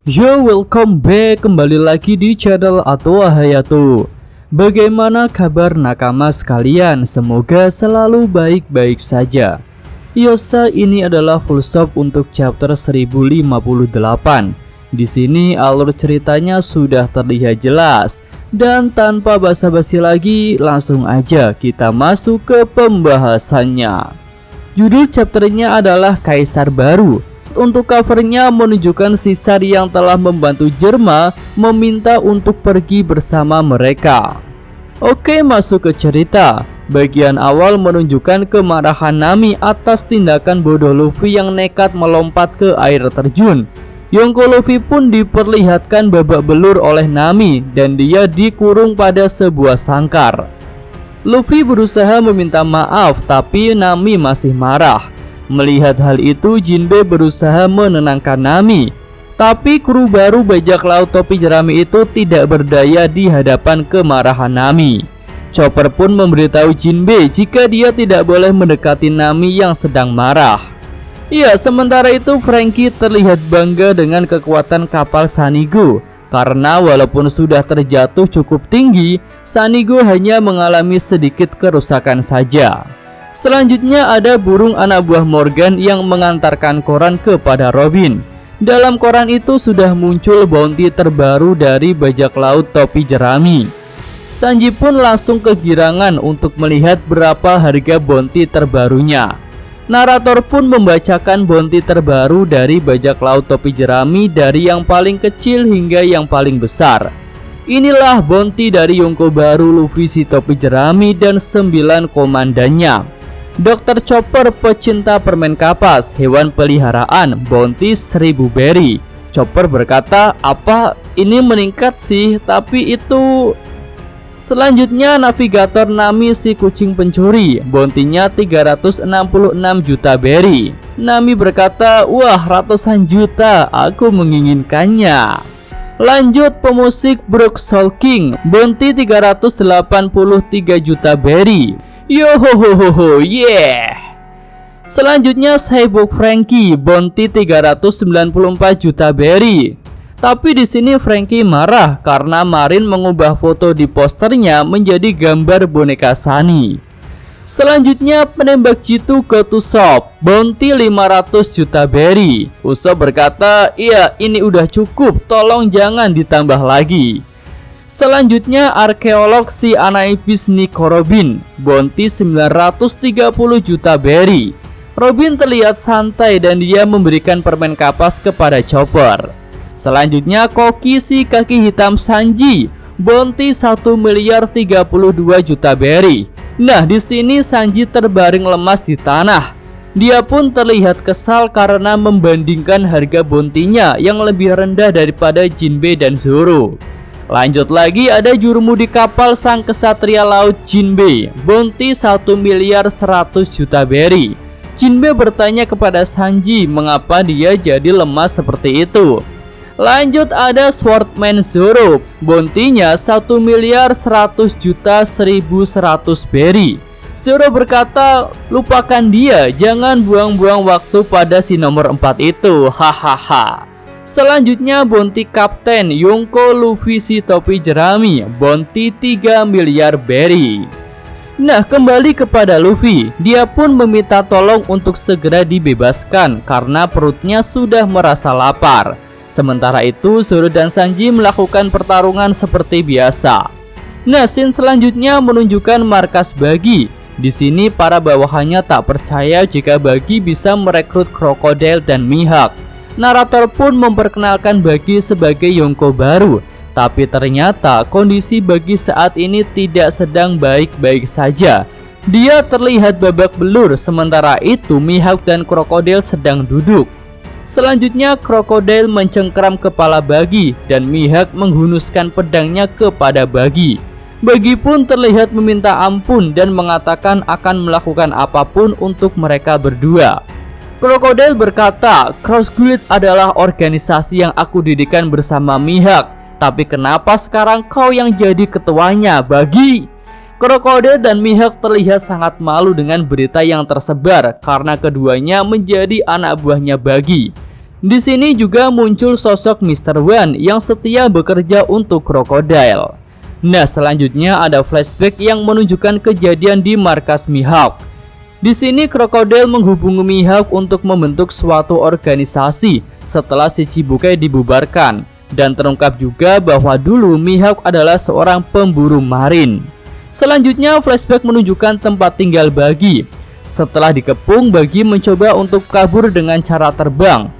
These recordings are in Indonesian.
Yo, welcome back, kembali lagi di channel Atoa Hayato. Bagaimana kabar nakama sekalian? Semoga selalu baik-baik saja. Yosa, ini adalah full stop untuk chapter 1058. Di sini alur ceritanya sudah terlihat jelas, dan tanpa basa-basi lagi, langsung aja kita masuk ke pembahasannya. Judul chapternya adalah Kaisar Baru. Untuk covernya menunjukkan Caesar yang telah membantu Jerma meminta untuk pergi bersama mereka. Oke, masuk ke cerita. Bagian awal menunjukkan kemarahan Nami atas tindakan bodoh Luffy yang nekat melompat ke air terjun. Yonko Luffy pun diperlihatkan babak belur oleh Nami dan dia dikurung pada sebuah sangkar. Luffy berusaha meminta maaf tapi Nami masih marah. Melihat hal itu, Jinbe berusaha menenangkan Nami. Tapi kru baru bajak laut topi jerami itu tidak berdaya di hadapan kemarahan Nami. Chopper pun memberitahu Jinbe jika dia tidak boleh mendekati Nami yang sedang marah. Ya, sementara itu Franky terlihat bangga dengan kekuatan kapal Sanigo. Karena walaupun sudah terjatuh cukup tinggi, Sanigo hanya mengalami sedikit kerusakan saja. Selanjutnya ada burung anak buah Morgan yang mengantarkan koran kepada Robin. Dalam koran itu sudah muncul bounty terbaru dari bajak laut topi jerami. Sanji pun langsung kegirangan untuk melihat berapa harga bounty terbarunya. Narator pun membacakan bounty terbaru dari bajak laut topi jerami dari yang paling kecil hingga yang paling besar. Inilah bounty dari Yonko baru Luffy si topi jerami dan 9 komandannya. Dr. Chopper pecinta permen kapas, hewan peliharaan, bounty 1000 berry. Chopper berkata, apa ini meningkat sih, tapi itu... Selanjutnya navigator Nami si kucing pencuri, bounty-nya 366 juta berry. Nami berkata, wah ratusan juta, aku menginginkannya. Lanjut pemusik Brook Soul King, bounty 383 juta berry. Yohohoho, yeah. Selanjutnya Cyborg Franky, bounty 394 juta berry. Tapi di sini Franky marah karena Marin mengubah foto di posternya menjadi gambar boneka Sunny. Selanjutnya penembak jitu ke Usopp, bounty 500 juta berry. Usopp berkata, iya ini udah cukup, tolong jangan ditambah lagi. Selanjutnya arkeolog si Anaibis Nico Robin, bounty 930 juta berry. Robin terlihat santai dan dia memberikan permen kapas kepada Chopper. Selanjutnya Koki si kaki hitam Sanji, bounty 1 miliar 32 juta berry. Nah, di sini Sanji terbaring lemas di tanah. Dia pun terlihat kesal karena membandingkan harga bounty-nya yang lebih rendah daripada Jinbe dan Zoro. Lanjut lagi ada Jurumudi kapal sang kesatria laut Jinbe, bounty 1 miliar 100 juta berry. Jinbe bertanya kepada Sanji mengapa dia jadi lemas seperti itu. Lanjut ada Swordman Zoro, bounty-nya 1 miliar 100 juta 1100 berry. Zoro berkata, lupakan dia, jangan buang-buang waktu pada si nomor 4 itu, hahaha. Selanjutnya bounty Kapten Yonko Luffy si topi jerami, bounty 3 miliar berry. Nah, kembali kepada Luffy, dia pun meminta tolong untuk segera dibebaskan karena perutnya sudah merasa lapar. Sementara itu Zoro dan Sanji melakukan pertarungan seperti biasa. Nah, scene selanjutnya menunjukkan markas Buggy. Di sini para bawahannya tak percaya jika Buggy bisa merekrut Crocodile dan Mihawk. Narator pun memperkenalkan Buggy sebagai Yonko baru. Tapi ternyata kondisi Buggy saat ini tidak sedang baik-baik saja. Dia terlihat babak belur, sementara itu Mihawk dan Crocodile sedang duduk. Selanjutnya Crocodile mencengkeram kepala Buggy dan Mihawk menghunuskan pedangnya kepada Buggy. Buggy pun terlihat meminta ampun dan mengatakan akan melakukan apapun untuk mereka berdua. Crocodile berkata, Cross Guild adalah organisasi yang aku dirikan bersama Mihawk. Tapi kenapa sekarang kau yang jadi ketuanya, Buggy? Crocodile dan Mihawk terlihat sangat malu dengan berita yang tersebar karena keduanya menjadi anak buahnya Buggy. Di sini juga muncul sosok Mr. One yang setia bekerja untuk Crocodile. Nah, selanjutnya ada flashback yang menunjukkan kejadian di markas Mihawk. Di sini Crocodile menghubungi Mihawk untuk membentuk suatu organisasi setelah si Chibukai dibubarkan, dan terungkap juga bahwa dulu Mihawk adalah seorang pemburu marin. Selanjutnya flashback menunjukkan tempat tinggal Buggy. Setelah dikepung, Buggy mencoba untuk kabur dengan cara terbang.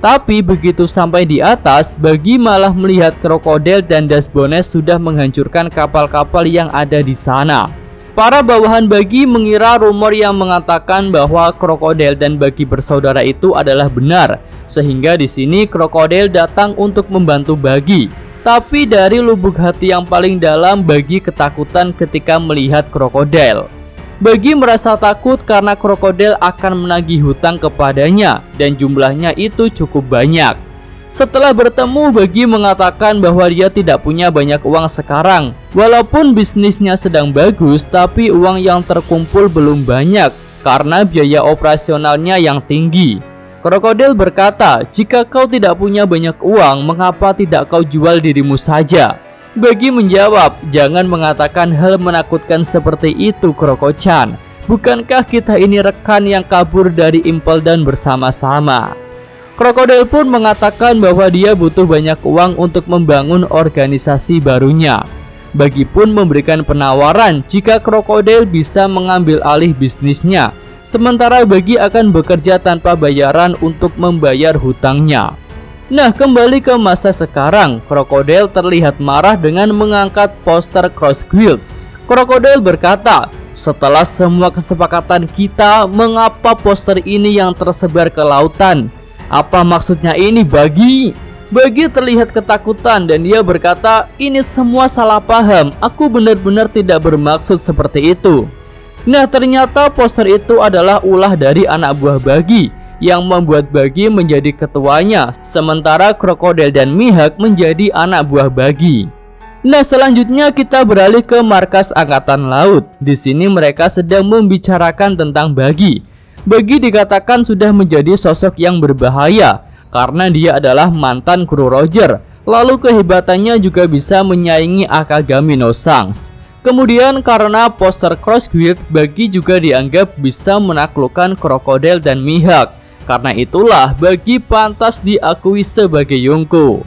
Tapi begitu sampai di atas, Buggy malah melihat Crocodile dan Dashbones sudah menghancurkan kapal-kapal yang ada di sana. Para bawahan Buggy mengira rumor yang mengatakan bahwa Crocodile dan Buggy bersaudara itu adalah benar, sehingga di sini Crocodile datang untuk membantu Buggy. Tapi dari lubuk hati yang paling dalam, Buggy ketakutan ketika melihat Crocodile. Buggy merasa takut karena Crocodile akan menagih hutang kepadanya, dan jumlahnya itu cukup banyak. Setelah bertemu, Buggy mengatakan bahwa dia tidak punya banyak uang sekarang. Walaupun bisnisnya sedang bagus, tapi uang yang terkumpul belum banyak karena biaya operasionalnya yang tinggi. Crocodile berkata, "Jika kau tidak punya banyak uang, mengapa tidak kau jual dirimu saja?" Buggy menjawab, "Jangan mengatakan hal menakutkan seperti itu, Croco-chan. Bukankah kita ini rekan yang kabur dari Impel Down bersama-sama?" Crocodile pun mengatakan bahwa dia butuh banyak uang untuk membangun organisasi barunya. Buggy pun memberikan penawaran jika Crocodile bisa mengambil alih bisnisnya, sementara Buggy akan bekerja tanpa bayaran untuk membayar hutangnya. Nah, kembali ke masa sekarang, Crocodile terlihat marah dengan mengangkat poster Cross Guild. Crocodile berkata, "Setelah semua kesepakatan kita, mengapa poster ini yang tersebar ke lautan? Apa maksudnya ini, Buggy?" Buggy terlihat ketakutan dan dia berkata, "Ini semua salah paham, aku benar-benar tidak bermaksud seperti itu." Nah, ternyata poster itu adalah ulah dari anak buah Buggy yang membuat Buggy menjadi ketuanya, sementara Crocodile dan Mihawk menjadi anak buah Buggy. Nah, selanjutnya kita beralih ke markas Angkatan Laut. Di sini mereka sedang membicarakan tentang Buggy. Buggy dikatakan sudah menjadi sosok yang berbahaya karena dia adalah mantan kru Roger. Lalu kehebatannya juga bisa menyaingi Akagami no Shanks. Kemudian karena poster Cross Guild, Buggy juga dianggap bisa menaklukkan Crocodile dan Mihawk. Karena itulah Buggy pantas diakui sebagai Yonko.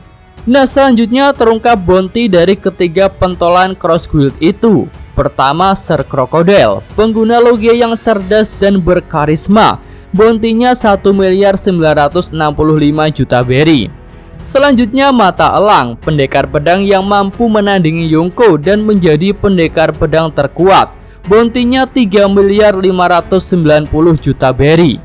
Nah, selanjutnya terungkap bounty dari ketiga pentolan Cross Guild itu. Pertama, Sir Crocodile, pengguna logia yang cerdas dan berkarisma. Bounty-nya 1.965.000.000 berry. Selanjutnya Mata Elang, pendekar pedang yang mampu menandingi Yonko dan menjadi pendekar pedang terkuat. Bounty-nya 3.590.000.000 berry.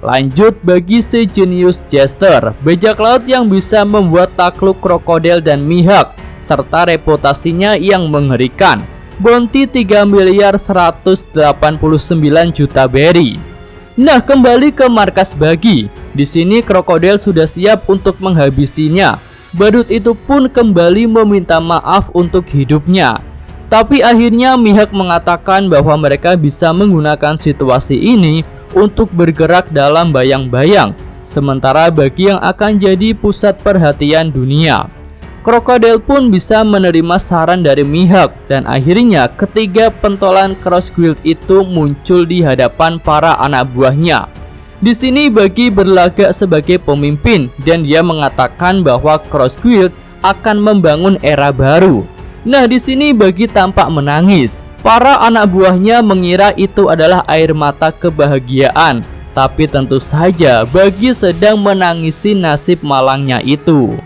Lanjut bagi si Genius Jester, bajak laut yang bisa membuat takluk Crocodile dan Mihawk, serta reputasinya yang mengerikan. Bounty 3.189.000.000 berry. Nah, kembali ke markas Buggy. Di sini Crocodile sudah siap untuk menghabisinya. Badut itu pun kembali meminta maaf untuk hidupnya. Tapi akhirnya Mihawk mengatakan bahwa mereka bisa menggunakan situasi ini untuk bergerak dalam bayang-bayang, sementara Buggy yang akan jadi pusat perhatian dunia. Crocodile pun bisa menerima saran dari Mihawk, dan akhirnya ketiga pentolan Cross Guild itu muncul di hadapan para anak buahnya. Di sini Buggy berlagak sebagai pemimpin dan dia mengatakan bahwa Cross Guild akan membangun era baru. Nah, di sini Buggy tampak menangis. Para anak buahnya mengira itu adalah air mata kebahagiaan, tapi tentu saja Buggy sedang menangisi nasib malangnya itu.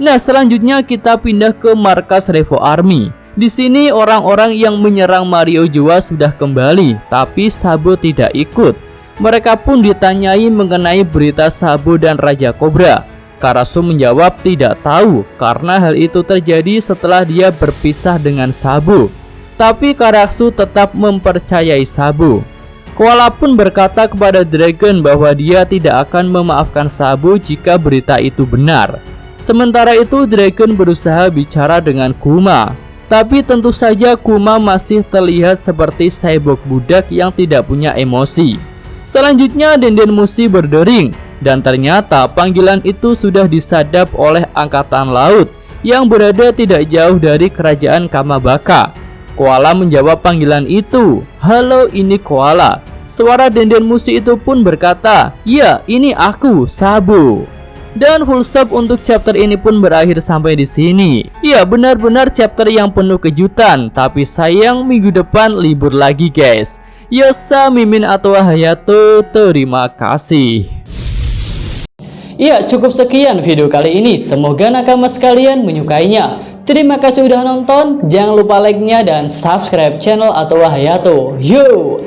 Nah, selanjutnya kita pindah ke markas Revo Army. Di sini orang-orang yang menyerang Mario Joa sudah kembali, tapi Sabo tidak ikut. Mereka pun ditanyai mengenai berita Sabo dan Raja Cobra. Karasu menjawab tidak tahu karena hal itu terjadi setelah dia berpisah dengan Sabo. Tapi Karasu tetap mempercayai Sabo. Koala pun berkata kepada Dragon bahwa dia tidak akan memaafkan Sabo jika berita itu benar. Sementara itu Dragon berusaha bicara dengan Kuma, tapi tentu saja Kuma masih terlihat seperti cyborg budak yang tidak punya emosi. Selanjutnya Denden Mushi berdering. Dan ternyata panggilan itu sudah disadap oleh angkatan laut yang berada tidak jauh dari kerajaan Kamabaka. Koala menjawab panggilan itu. "Halo, ini Koala." Suara denden musik itu pun berkata, "Ya, ini aku, Sabu." Dan full stop untuk chapter ini pun berakhir sampai di sini. Ya, benar-benar chapter yang penuh kejutan, tapi sayang minggu depan libur lagi, guys. Yosa, Mimin, atau Hayato, terima kasih. Ya, cukup sekian video kali ini. Semoga nakama sekalian menyukainya. Terima kasih sudah nonton. Jangan lupa like-nya dan subscribe channel atau Hayato. Yo!